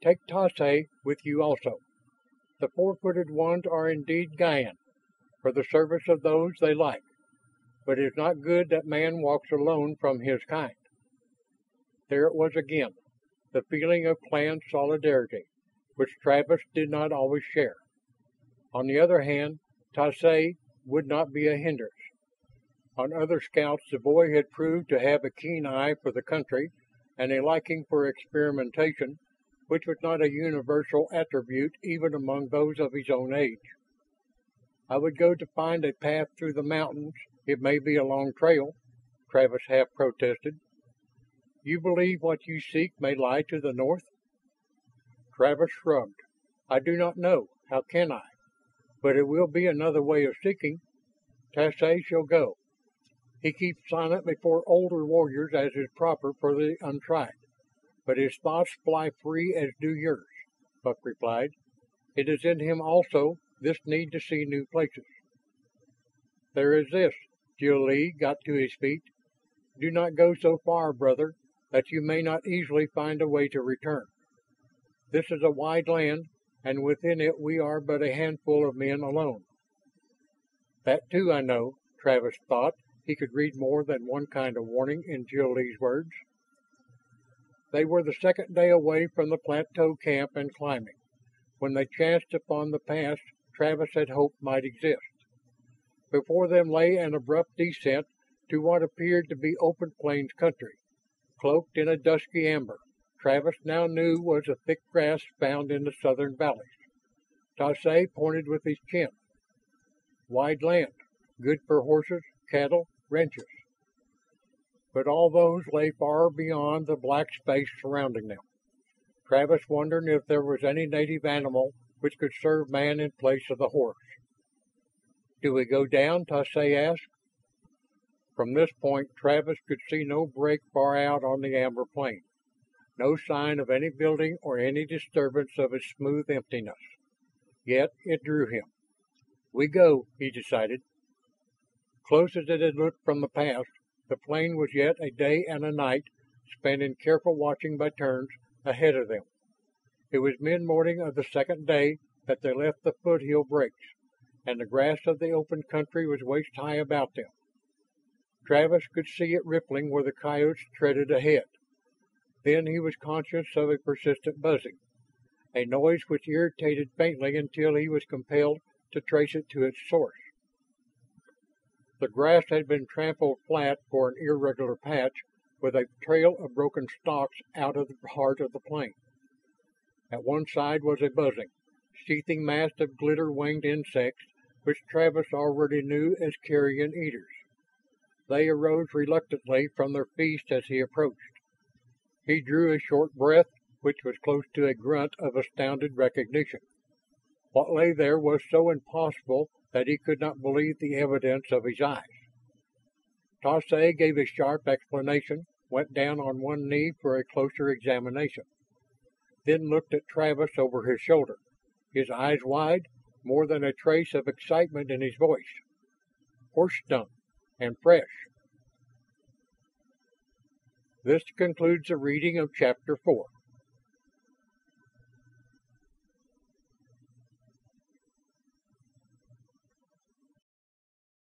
Take Tase with you also. The four-footed ones are indeed Gaian, for the service of those they like, but it is not good that man walks alone from his kind." There it was again, the feeling of clan solidarity, which Travis did not always share. On the other hand, Tase would not be a hindrance. On other scouts the boy had proved to have a keen eye for the country and a liking for experimentation, which was not a universal attribute even among those of his own age. "I would go to find a path through the mountains. It may be a long trail," Travis half protested. "You believe what you seek may lie to the north?" Travis shrugged. "I do not know. How can I? But it will be another way of seeking. Tsoay shall go. He keeps silent before older warriors as is proper for the untried, but his thoughts fly free as do yours," Buck replied. "It is in him also, this need to see new places." "There is this." Jil-Lee got to his feet. "Do not go so far, brother, that you may not easily find a way to return. This is a wide land, and within it we are but a handful of men alone." That too I know, Travis thought. He could read more than one kind of warning in Jil-Lee's words. They were the second day away from the plateau camp and climbing, when they chanced upon the pass Travis had hoped might exist. Before them lay an abrupt descent to what appeared to be open plains country, cloaked in a dusky amber Travis now knew was the thick grass found in the southern valleys. Tsoay pointed with his chin. "Wide land, good for horses, cattle, ranches." But all those lay far beyond the black space surrounding them. Travis wondered if there was any native animal which could serve man in place of the horse. "Do we go down?" Tsoay asked. From this point Travis could see no break far out on the amber plain, no sign of any building or any disturbance of its smooth emptiness. Yet it drew him. "We go," he decided. Close as it had looked from the pass, the plain was yet a day and a night, spent in careful watching by turns, ahead of them. It was mid-morning of the second day that they left the foothill breaks, and the grass of the open country was waist high about them. Travis could see it rippling where the coyotes treaded ahead. Then he was conscious of a persistent buzzing, a noise which irritated faintly until he was compelled to trace it to its source. The grass had been trampled flat for an irregular patch with a trail of broken stalks out of the heart of the plain. At one side was a buzzing, seething mass of glitter-winged insects which Travis already knew as carrion eaters. They arose reluctantly from their feast as he approached. He drew a short breath, which was close to a grunt of astounded recognition. What lay there was so impossible that he could not believe the evidence of his eyes. Tsoay gave a sharp exclamation, went down on one knee for a closer examination, then looked at Travis over his shoulder, his eyes wide, more than a trace of excitement in his voice. "Horse dung, and fresh." This concludes the reading of Chapter 4.